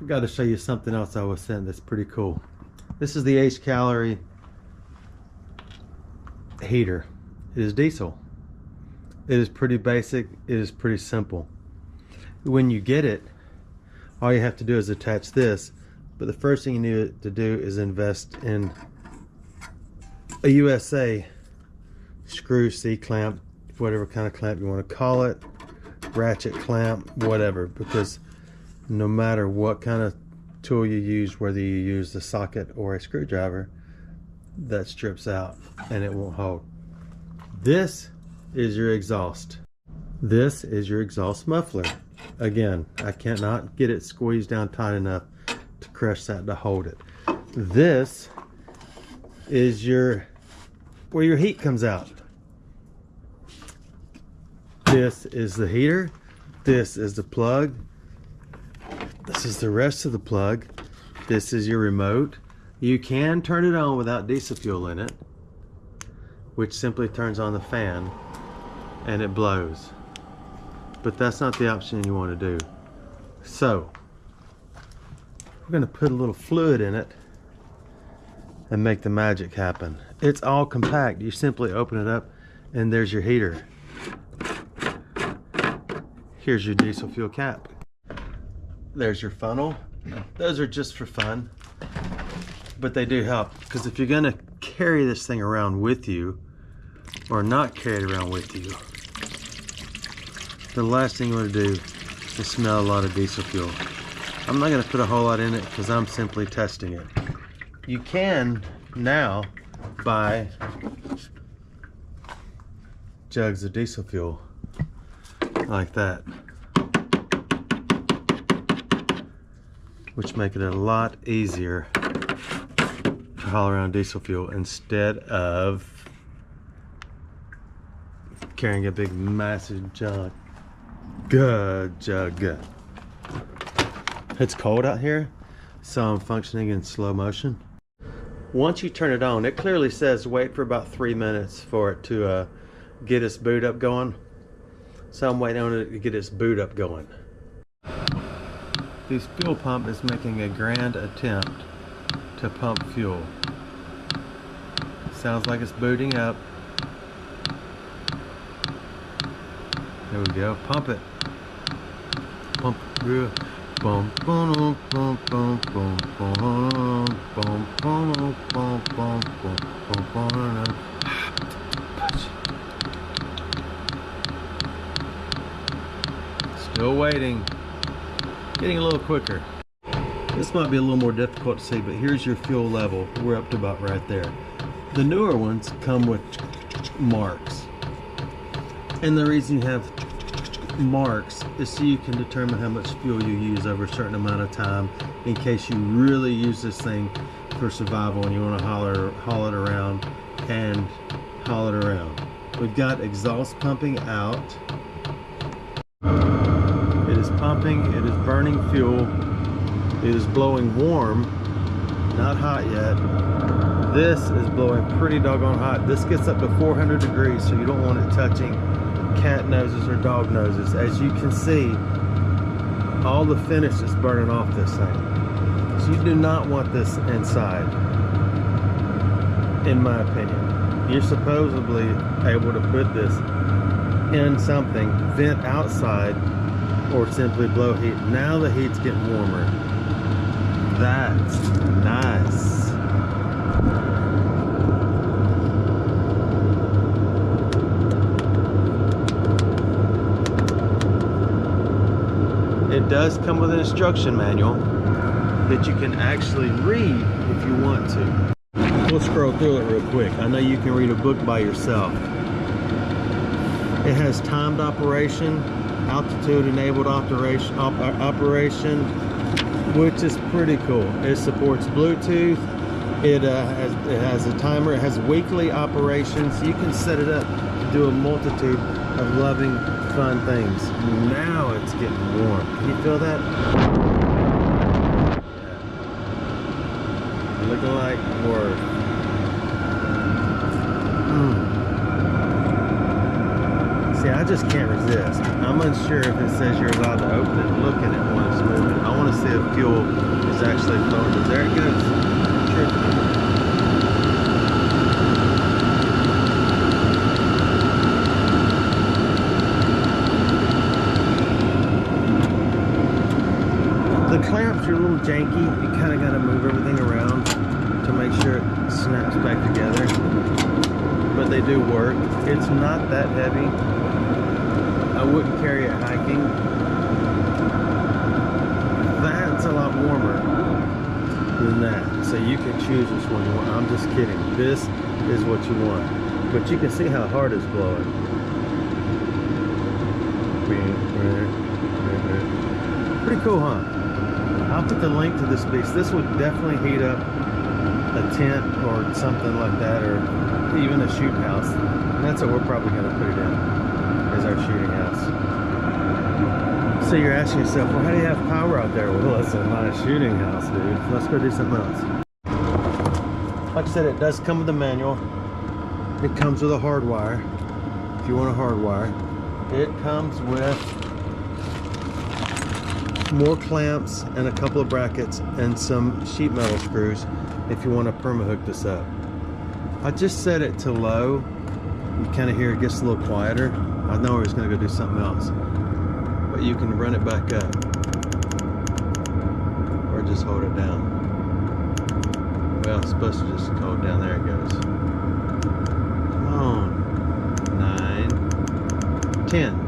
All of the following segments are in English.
I got to show you something else I was sent that's pretty cool. This is the HCALORY heater. It is diesel. It is pretty basic. It is pretty simple. When you get it, all you have to do is attach this, but the first thing you need to do is invest in a USA screw C-clamp, whatever kind of clamp you want to call it, ratchet clamp, whatever, because no matter what kind of tool you use, whether you use the socket or a screwdriver, that strips out and it won't hold. This is your exhaust. This is your exhaust muffler. Again, I cannot get it squeezed down tight enough to crush that to hold it. This is where your heat comes out. This is the heater. This is the plug. This is the rest of the plug. This is your remote. You can turn it on without diesel fuel in it, which simply turns on the fan and it blows. But that's not the option you want to do. So we're going to put a little fluid in it and make the magic happen. It's all compact. You simply open it up and there's your heater. Here's your diesel fuel cap. There's your funnel. Those are just for fun, but they do help, because if you're going to carry this thing around with you or not carry it around with you, the last thing you want to do is smell a lot of diesel fuel. I'm not going to put a whole lot in it because I'm simply testing it. You can now buy jugs of diesel fuel like that, which make it a lot easier to haul around diesel fuel instead of carrying a big massive jug. It's cold out here, so I'm functioning in slow motion. Once you turn it on, it clearly says wait for about 3 minutes for it to get its boot up going. So I'm waiting on it to get its boot up going. This fuel pump is making a grand attempt to pump fuel. Sounds like it's booting up. There we go. Pump it. Pump it. Boom, boom, boom, boom, boom, boom, boom, boom, boom, boom, boom, boom. Still waiting. Getting a little quicker. This might be a little more difficult to see, but here's your fuel level. We're up to about right there. The newer ones come with marks. And the reason you have marks is so you can determine how much fuel you use over a certain amount of time, in case you really use this thing for survival and you want to haul it around and haul it around. We've got exhaust pumping out. It is pumping, it is burning fuel, it is blowing warm, not hot yet. This is blowing pretty doggone hot. This gets up to 400 degrees, so you don't want it touching cat noses or dog noses. As you can see, all the finish is burning off this thing. So you do not want this inside, in my opinion. You're supposedly able to put this in something, vent outside, or simply blow heat. Now the heat's getting warmer. That's nice. It does come with an instruction manual that you can actually read if you want to. We'll scroll through it real quick. I know you can read a book by yourself. It has timed operation, altitude enabled operation, which is pretty cool. It supports Bluetooth. It has a timer. It has weekly operations. You can set it up to do a multitude of loving, fun things. Now it's getting warm. Can you feel that? Yeah. Looking like work. See, I just can't resist. I'm unsure if it says you're allowed to open it and look at it when it's moving. I want to see if fuel is actually flowing. There it goes. The clamps are a little janky. You kind of got to move everything around to make sure it snaps back together. But they do work. It's not that heavy. I wouldn't carry it hiking. That's a lot warmer than that. So you can choose which one you want. I'm just kidding. This is what you want. But you can see how hard it's blowing. Pretty cool, huh? I'll put the link to this piece. This would definitely heat up a tent or something like that, or even a shoot house. And that's what we're probably going to put it in, is our shooting house. So you're asking yourself, well, how do you have power out there? Well, it's not a shooting house, dude. Let's go do something else. Like I said, it does come with a manual. It comes with a hard wire, if you want a hard wire. It comes with more clamps and a couple of brackets and some sheet metal screws if you want to perma-hook this up. I just set it to low. You kind of hear it gets a little quieter. I know I was going to go do something else, but you can run it back up or just hold it down. Well, it's supposed to just hold it down. There it goes. Come on. 9, 10.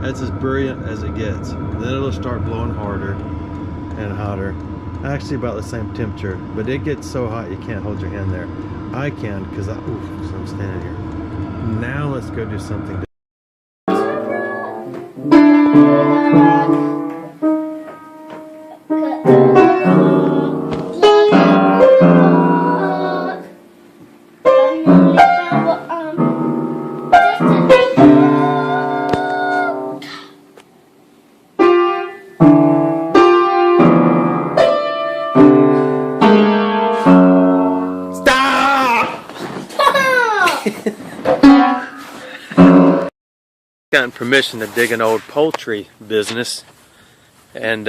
That's as brilliant as it gets. Then it'll start blowing harder and hotter. Actually about the same temperature, but it gets so hot you can't hold your hand there. I can, because I'm standing here. Now let's go do something different. Gotten permission to dig an old poultry business, and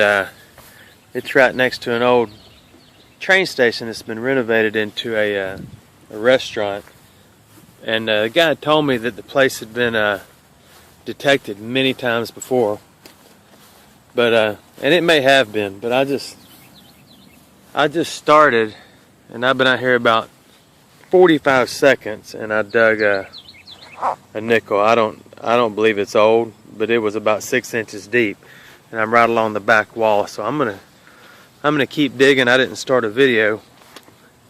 it's right next to an old train station that's been renovated into a restaurant. And the guy told me that the place had been detected many times before, but and it may have been, but I just started, and I've been out here about 45 seconds, and I dug a nickel. I don't believe it's old, but it was about 6 inches deep, and I'm right along the back wall. So I'm gonna keep digging. I didn't start a video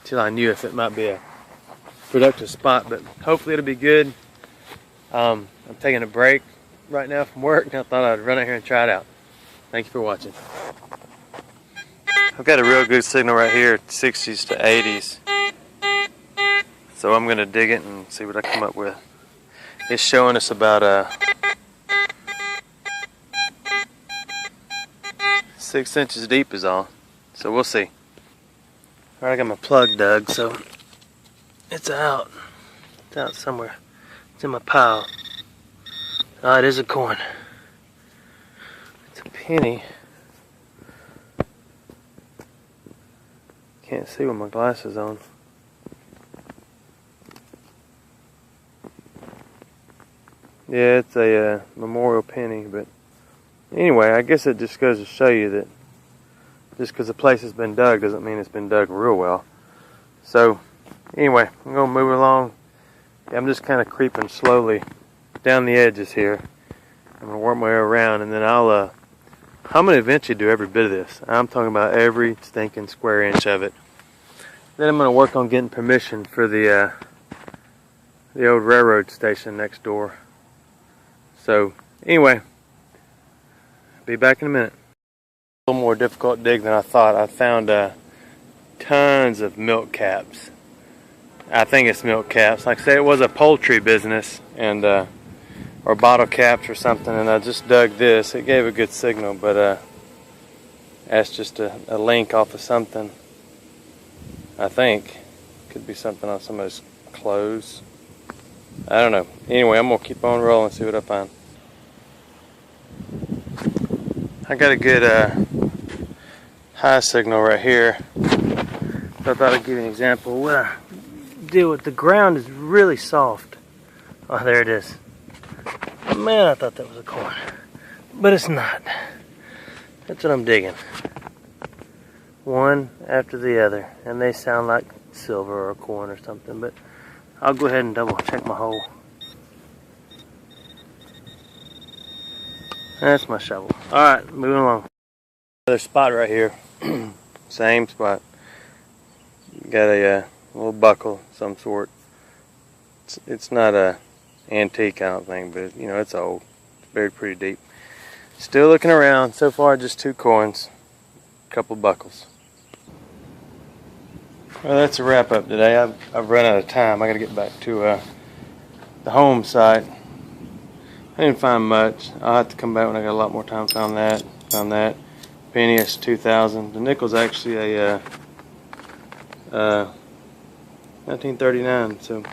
till I knew if it might be a productive spot, but hopefully it'll be good. I'm taking a break right now from work, and I thought I'd run out here and try it out. Thank you for watching. I've got a real good signal right here, 60s to 80s. So I'm gonna dig it and see what I come up with. It's showing us about 6 inches deep is all. So we'll see. Alright, I got my plug dug, so it's out. It's out somewhere. It's in my pile. Oh, it is a coin. It's a penny. Can't see with my glasses on. Yeah, it's a memorial penny, but anyway, I guess it just goes to show you that just because the place has been dug doesn't mean it's been dug real well. So anyway, I'm going to move along. I'm just kind of creeping slowly down the edges here. I'm going to work my way around, and then I'm going to eventually do every bit of this. I'm talking about every stinking square inch of it. Then I'm going to work on getting permission for the old railroad station next door. So anyway, be back in a minute. A little more difficult dig than I thought. I found tons of milk caps. I think it's milk caps. Like I said, it was a poultry business, and or bottle caps or something, and I just dug this. It gave a good signal, but that's just a link off of something. I think could be something on somebody's clothes. I don't know. Anyway, I'm gonna keep on rolling and see what I find. I got a good high signal right here. So I thought I'd give you an example. What I deal with, the ground is really soft. Oh, there it is. Man, I thought that was a corn, but it's not. That's what I'm digging. One after the other, and they sound like silver or corn or something, but I'll go ahead and double check my hole. That's my shovel. Alright, moving along. Another spot right here. Same spot. Got a little buckle of some sort. It's not a antique, I don't think, but you know, it's old. It's buried pretty deep. Still looking around. So far, just 2 coins, a couple buckles. Well, that's a wrap up today. I've run out of time. I got to get back to the home site. I didn't find much. I'll have to come back when I got a lot more time. Found that. Penny is 2000. The nickel's actually a 1939, so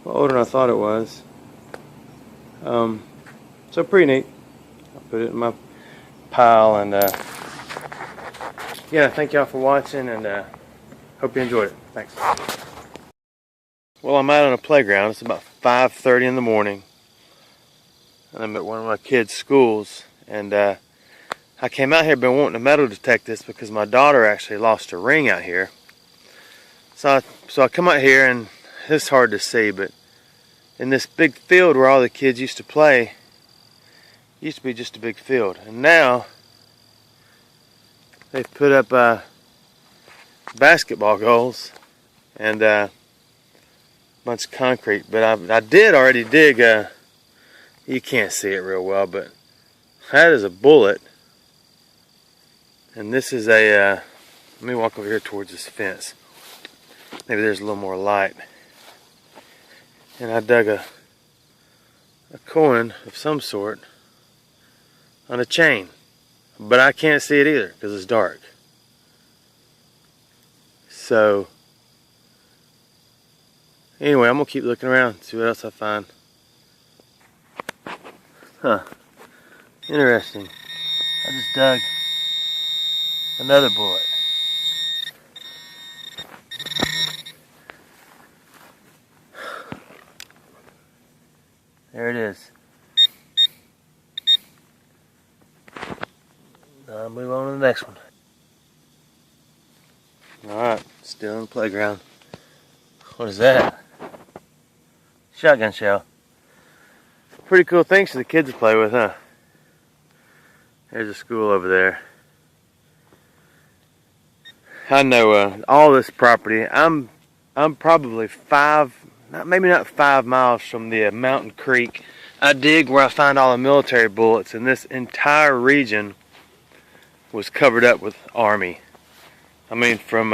older than I thought it was. So pretty neat. I'll put it in my pile, and yeah, thank y'all for watching, and hope you enjoyed it. Thanks. Well, I'm out on a playground. It's about 5:30 in the morning, and I'm at one of my kids' schools, and I came out here, been wanting to metal detect this because my daughter actually lost a ring out here. So I come out here, and it's hard to see, but in this big field where all the kids used to play, used to be just a big field, and now they've put up basketball goals and a bunch of concrete. But I did already dig. You can't see it real well, but that is a bullet, and this is a. Let me walk over here towards this fence. Maybe there's a little more light. And I dug a coin of some sort on a chain, but I can't see it either because it's dark. So anyway, I'm gonna keep looking around, see what else I find. Huh, interesting. I just dug another bullet. There it is. Now I'll move on to the next one. Alright, still in the playground. What is that? Shotgun shell. Pretty cool things for the kids to play with, huh? There's a school over there. I know all this property. I'm probably maybe not 5 miles from the mountain creek. I dig where I find all the military bullets, and this entire region was covered up with Army. I mean, from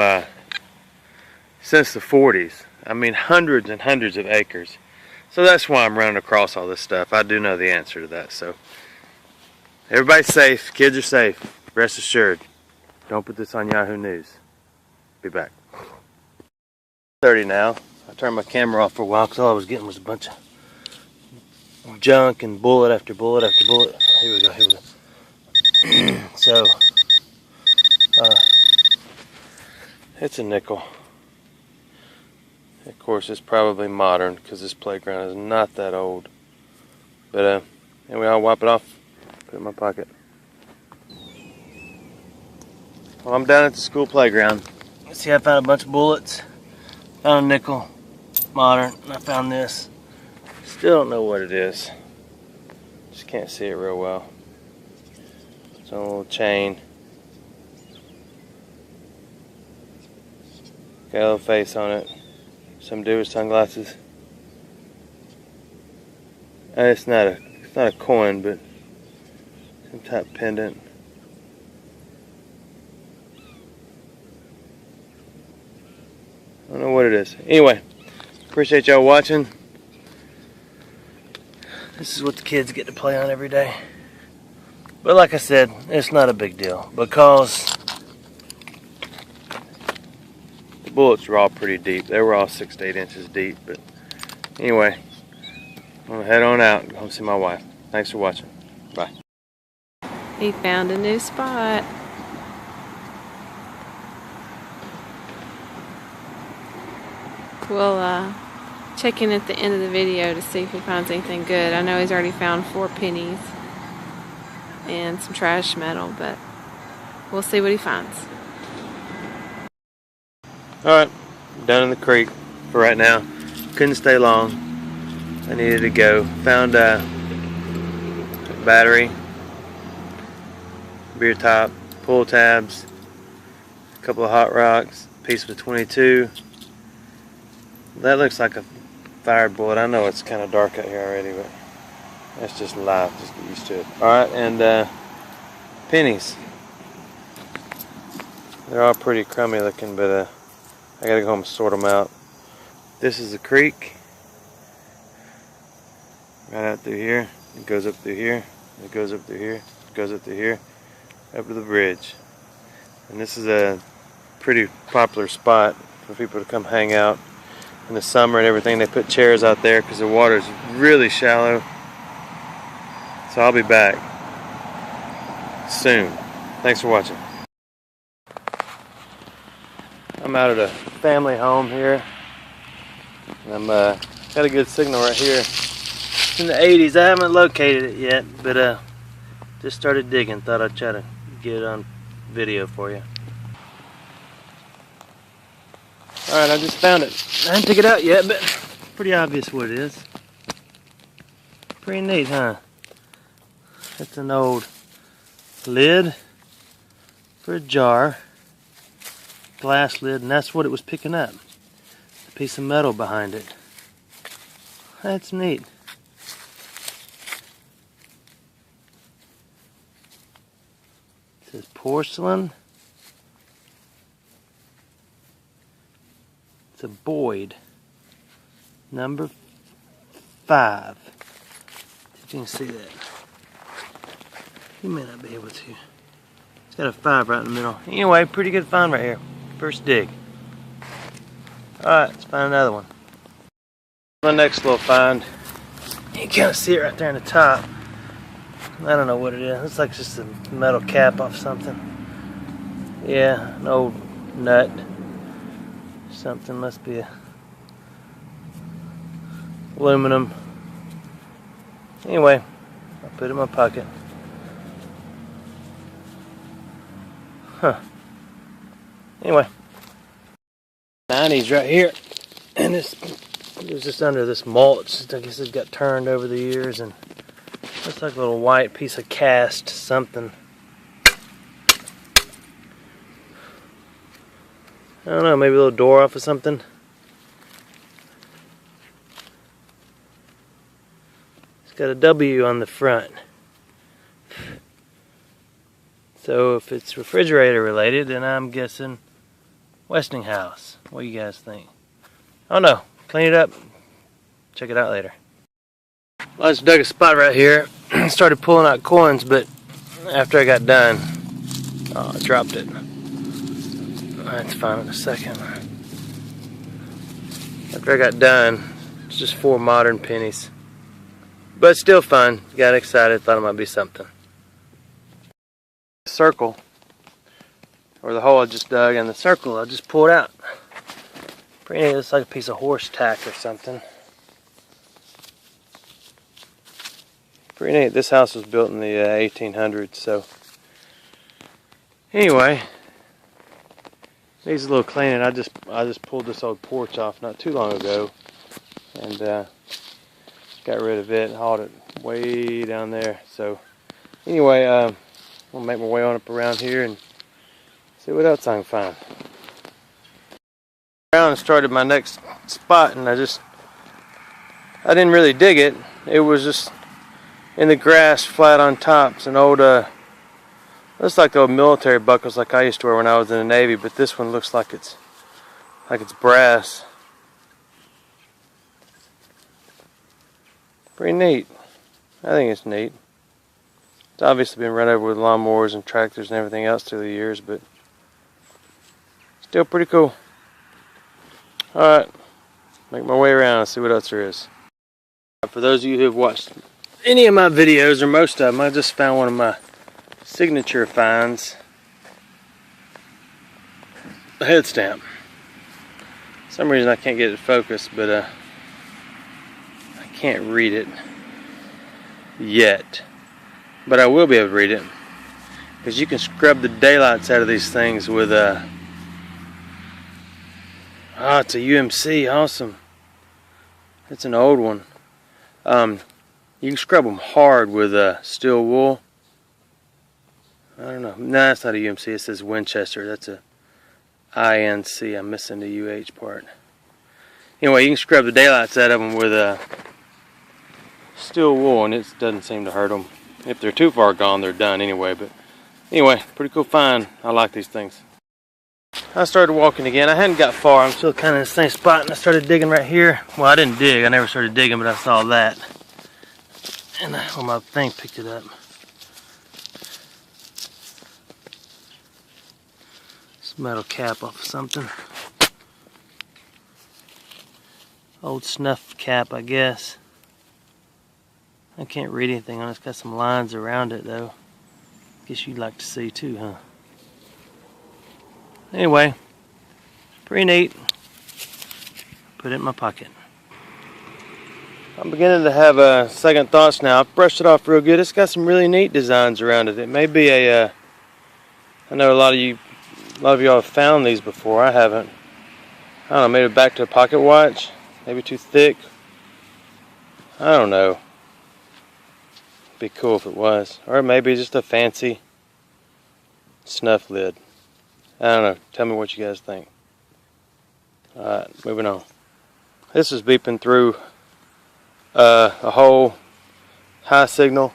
since the 40s. I mean, hundreds and hundreds of acres. So that's why I'm running across all this stuff. I do know the answer to that. So everybody's safe. Kids are safe. Rest assured. Don't put this on Yahoo News. Be back. 30 now. I turned my camera off for a while because all I was getting was a bunch of junk and bullet after bullet after bullet. Here we go. So, it's a nickel. Of course, it's probably modern because this playground is not that old. But anyway, I'll wipe it off, put it in my pocket. Well, I'm down at the school playground. See, I found a bunch of bullets, found a nickel, modern, and I found this. Still don't know what it is. Just can't see it real well. It's on a little chain. Got a little face on it. Some dude with sunglasses. It's not a coin, but some type of pendant. I don't know what it is. Anyway, appreciate y'all watching. This is what the kids get to play on every day. But like I said, it's not a big deal because the bullets were all pretty deep. They were all 6 to 8 inches deep. But anyway, I'm gonna head on out and go see my wife. Thanks for watching. Bye. He found a new spot. We'll check in at the end of the video to see if he finds anything good. I know he's already found 4 pennies and some trash metal, but we'll see what he finds. Alright, down in the creek for right now. Couldn't stay long. I needed to go. Found a battery, beer top, pull tabs, a couple of hot rocks, a piece of a 22. That looks like a fired bullet. I know it's kind of dark out here already, but that's just life. Just get used to it. Alright, and pennies. They're all pretty crummy looking, but I gotta go home and sort them out. This is the creek. Right out through here. It goes up through here. It goes up through here. It goes up through here. Up to the bridge. And this is a pretty popular spot for people to come hang out in the summer and everything. They put chairs out there because the water is really shallow. So I'll be back soon. Thanks for watching. I'm out at a family home here. And I'm got a good signal right here. It's in the 80s. I haven't located it yet, but just started digging. Thought I'd try to get it on video for you. Alright, I just found it. I didn't take it out yet, but pretty obvious what it is. Pretty neat, huh? It's an old lid for a jar. Glass lid, and that's what it was picking up. A piece of metal behind it. That's neat. It says porcelain. It's a Boyd. Number 5. If you can see that. You may not be able to. It's got a 5 right in the middle. Anyway, pretty good find right here. First dig. Alright, let's find another one. My next little find. You can kind of see it right there in the top. I don't know what it is. Looks like just a metal cap off something. Yeah, an old nut. Something must be aluminum. Anyway, I'll put it in my pocket. Huh. Anyway, 90s right here, and it was just under this mulch. I guess it got turned over the years, and looks like a little white piece of cast something. I don't know, maybe a little door off of something. It's got a W on the front. So if it's refrigerator related, then I'm guessing Westinghouse. What do you guys think? Oh no, clean it up. Check it out later. Well, I just dug a spot right here. Started pulling out coins, but after I got done, I dropped it. That's fine in a second. After I got done, it's just 4 modern pennies. But still fun. Got excited, thought it might be something. Circle, or the hole I just dug, and the circle I just pulled out. Pretty neat. Looks like a piece of horse tack or something. Pretty neat. This house was built in the 1800s, so anyway, needs a little cleaning. I just pulled this old porch off not too long ago, and got rid of it and hauled it way down there. So anyway, I'll make my way on up around here and see what else I can find. Around and started my next spot, and I didn't really dig it. It was just in the grass, flat on top. It's an old, looks like the old military buckles like I used to wear when I was in the Navy, but this one looks like it's brass. Pretty neat. I think it's neat. It's obviously been run over with lawnmowers and tractors and everything else through the years, but still pretty cool. Alright, make my way around and see what else there is. For those of you who have watched any of my videos, or most of them, I just found one of my signature finds. A head stamp. some reason I can't get it focused, but I can't read it yet. But I will be able to read it, because you can scrub the daylights out of these things with a... Oh, it's a UMC, awesome. It's an old one. You can scrub them hard with steel wool. I don't know. No, that's not a UMC. It says Winchester. That's a INC. I'm missing the UH part. Anyway, you can scrub the daylights out of them with steel wool, and it doesn't seem to hurt them. If they're too far gone, they're done anyway. But anyway, pretty cool find. I like these things. I started walking again. I hadn't got far. I'm still kind of in the same spot, and I started digging right here. Well, I didn't dig. I never started digging, but I saw that. And well, my thing picked it up. This metal cap off of something. Old snuff cap, I guess. I can't read anything on it. It's got some lines around it, though. Guess you'd like to see too, huh? Anyway, pretty neat. Put it in my pocket. I'm beginning to have second thoughts now. I've brushed it off real good. It's got some really neat designs around it. It may be a... I know a lot of y'all have found these before. I haven't. I don't know, maybe back to a pocket watch. Maybe too thick. I don't know. Be cool if it was. Or maybe just a fancy snuff lid. I don't know. Tell me what you guys think. Alright, moving on. This is beeping through a whole high signal.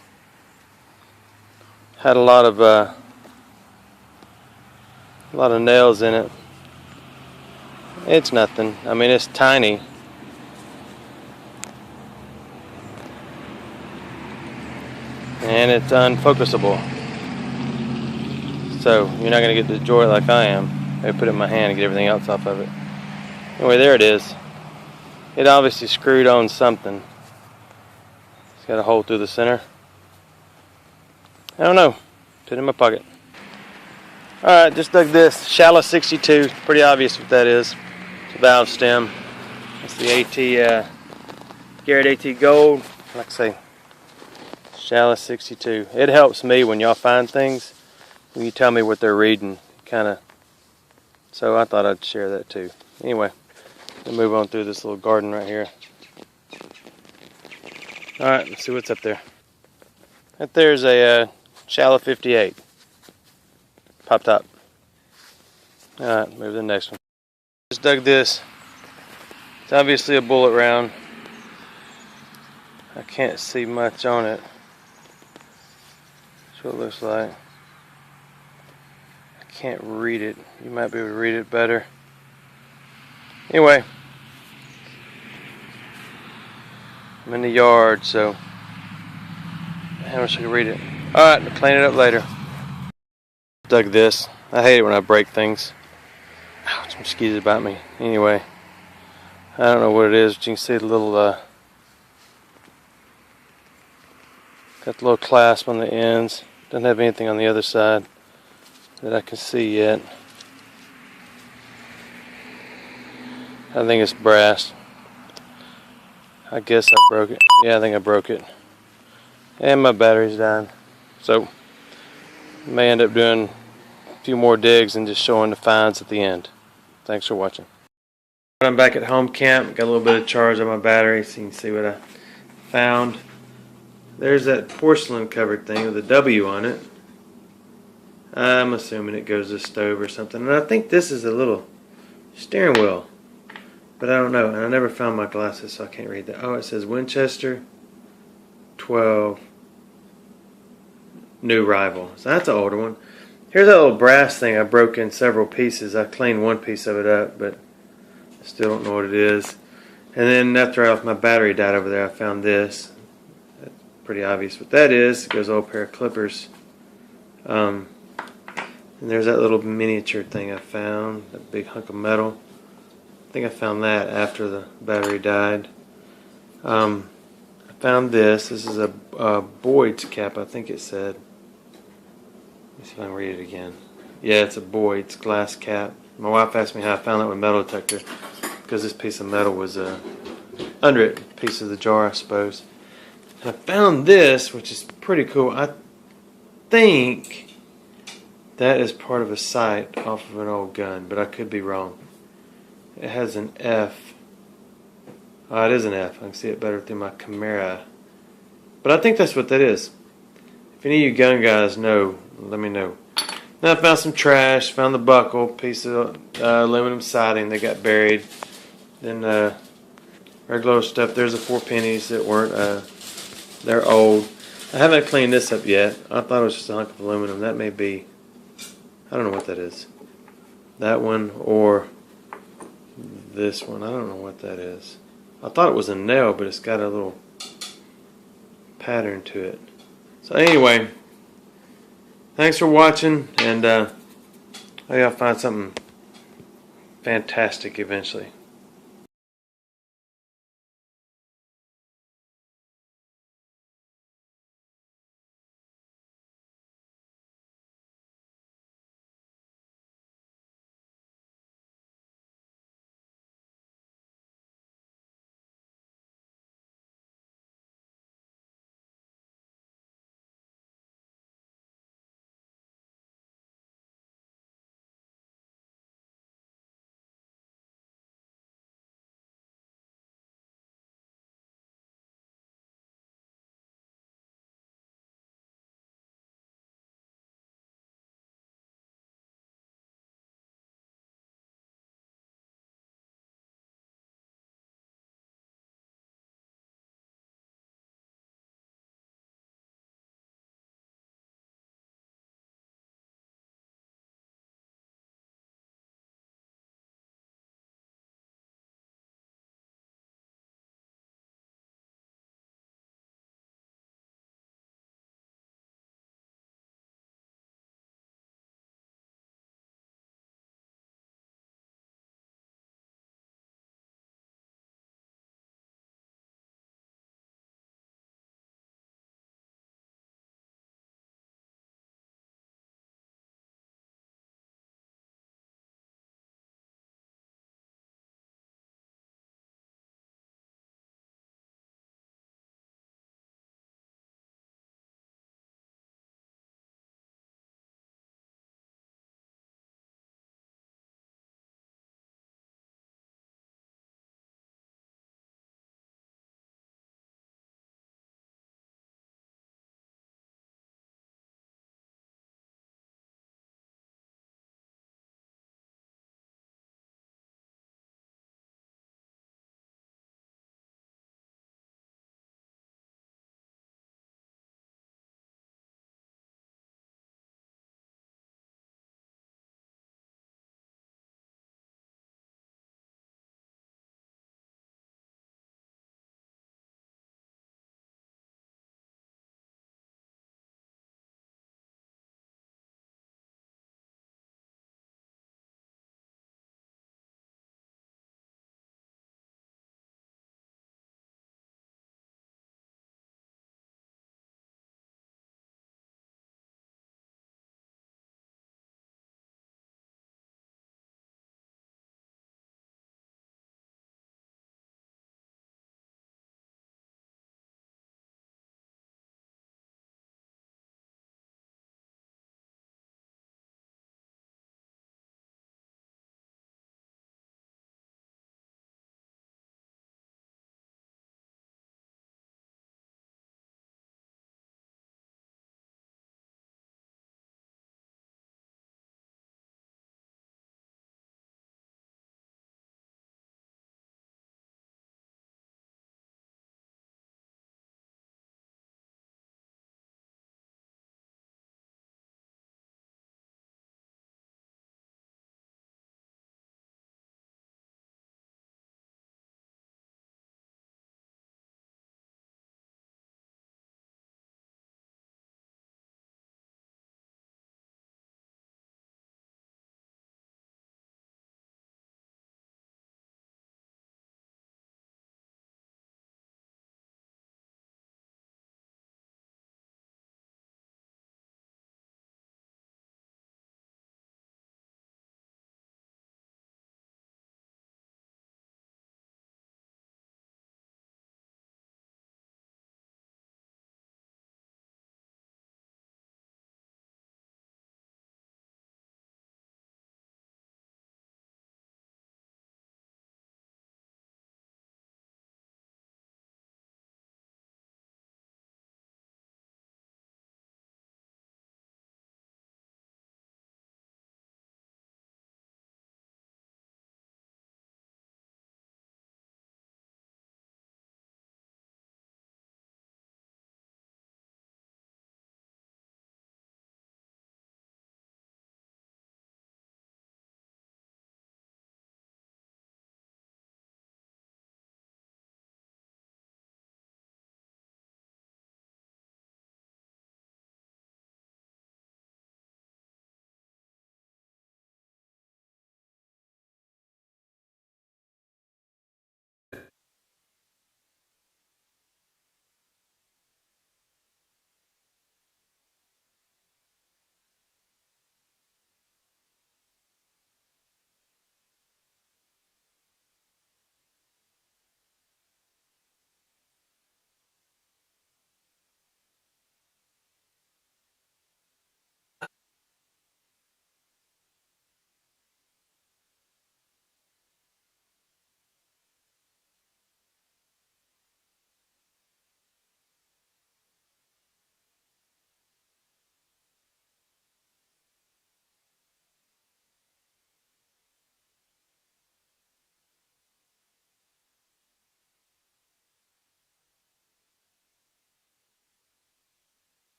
Had a lot of nails in it. It's nothing. I mean, it's tiny. And it's unfocusable. So you're not going to get the joy like I am. I put it in my hand and get everything else off of it. Anyway, there it is. It obviously screwed on something. It's got a hole through the center. I don't know. Put it in my pocket. Alright, just dug this. Shallow 62. Pretty obvious what that is. It's a valve stem. It's the AT, Garrett AT Gold. Like I say, Shallow 62. It helps me when y'all find things. When you tell me what they're reading. Kinda. So I thought I'd share that too. Anyway, we'll move on through this little garden right here. Alright, let's see what's up there. Right there's a Shallow 58. Pop top. Alright, move to the next one. Just dug this. It's obviously a bullet round. I can't see much on it. That's what it looks like. I can't read it. You might be able to read it better. Anyway, I'm in the yard, so I wish I could read it. Alright, I'll clean it up later. Dug this. I hate it when I break things. Ouch, mosquitoes about me. Anyway, I don't know what it is, but you can see the little got the little clasp on the ends. Doesn't have anything on the other side that I can see yet. I think it's brass. I guess I broke it. Yeah, I think I broke it. And my battery's dying. So, may end up doing a few more digs and just showing the finds at the end. Thanks for watching. I'm back at home camp. Got a little bit of charge on my battery so you can see what I found. There's that porcelain covered thing with a W on it. I'm assuming it goes to the stove or something. And I think this is a little steering wheel. But I don't know. And I never found my glasses, so I can't read that. Oh, it says Winchester 12 New Rival. So that's an older one. Here's that little brass thing I broke in several pieces. I cleaned one piece of it up, but I still don't know what it is. And then after my battery died over there, I found this. That's pretty obvious what that is. It goes an old pair of clippers. And there's that little miniature thing I found, that big hunk of metal. I think I found that after the battery died. I found this. This is a Boyd's cap, I think it said. Let me see if I can read it again. Yeah, it's a Boyd's glass cap. My wife asked me how I found that with metal detector. because this piece of metal was under it, piece of the jar, I suppose. And I found this, which is pretty cool. I think that is part of a sight off of an old gun, but I could be wrong. It has an F. Oh, it is an F. I can see it better through my camera. But I think that's what that is. If any of you gun guys know, let me know. Then I found some trash, found the buckle, piece of aluminum siding that got buried. Then regular stuff, there's the 4 pennies that weren't, they're old. I haven't cleaned this up yet. I thought it was just a hunk of aluminum. That may be, I don't know what that is. That one or this one, I don't know what that is. I thought it was a nail, but it's got a little pattern to it. So anyway, thanks for watching, and I'll find something fantastic eventually.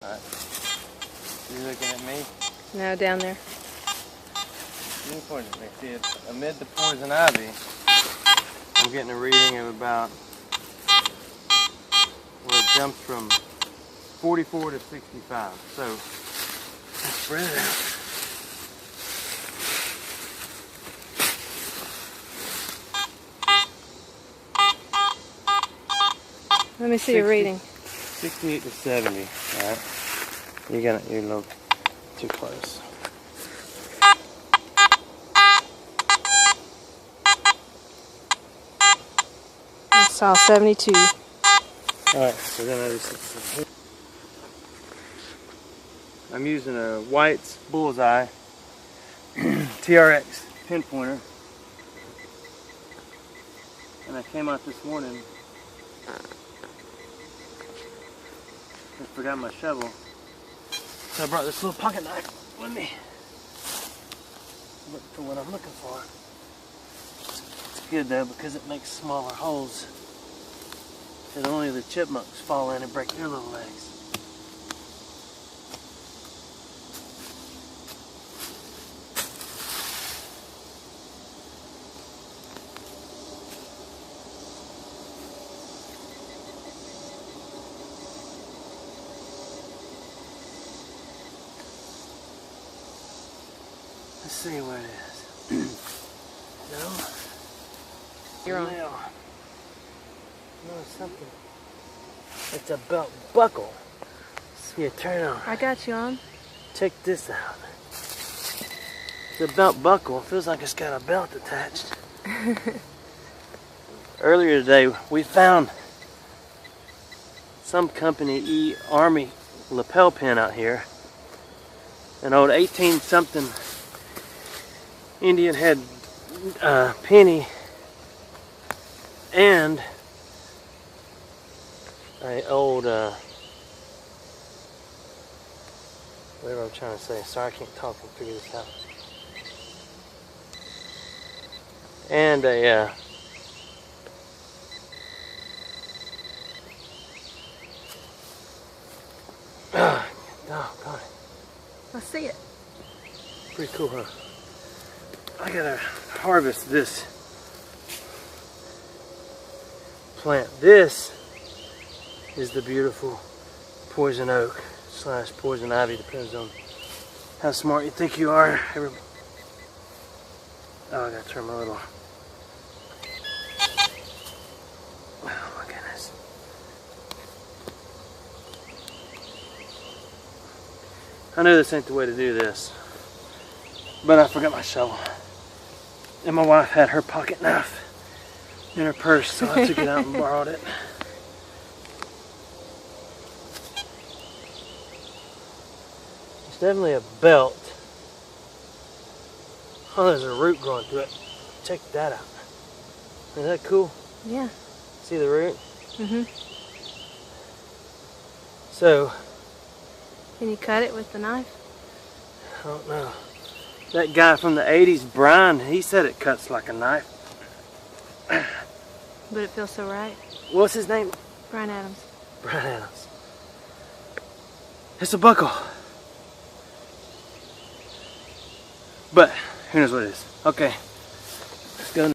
Alright. You looking at me? No, down there. You point at me. See, amid the poison ivy, I'm getting a reading of about, well, it jumps from 44 to 65. So, let's spread it out. Let me see your reading. 68 to 70. Alright. You're a little too close. I saw 72. Alright, so then I just, I'm using a White's Bullseye TRX pinpointer, and I came out this morning and forgot my shovel, so I brought this little pocket knife with me. Look for what I'm looking for. It's good though because it makes smaller holes that only the chipmunks fall in and break their little legs. Let's see where it is. No? You're on. No, it's something. It's a belt buckle. See it turn on. I got you on. Check this out. It's a belt buckle. It feels like it's got a belt attached. Earlier today, we found some company Army lapel pin out here. An old 18-something Indian head penny and a old whatever I'm trying to say. Sorry, I can't talk and figure this out. And a oh God, I see it. pretty cool, huh? I gotta harvest this plant. This is the beautiful poison oak / poison ivy, depends on how smart you think you are. Oh, I gotta turn my little, oh my goodness. I knew this ain't the way to do this, but I forgot my shovel. And my wife had her pocket knife in her purse, so I took it out and borrowed it. It's definitely a belt. Oh, there's a root growing through it. Check that out. Isn't that cool? Yeah. See the root? Mm-hmm. So, Can you cut it with the knife? I don't know. That guy from the 80s, Brian, he said it cuts like a knife. But it feels so right. What's his name? Brian Adams. Brian Adams. It's a buckle. But, who knows what it is. Okay, let's go.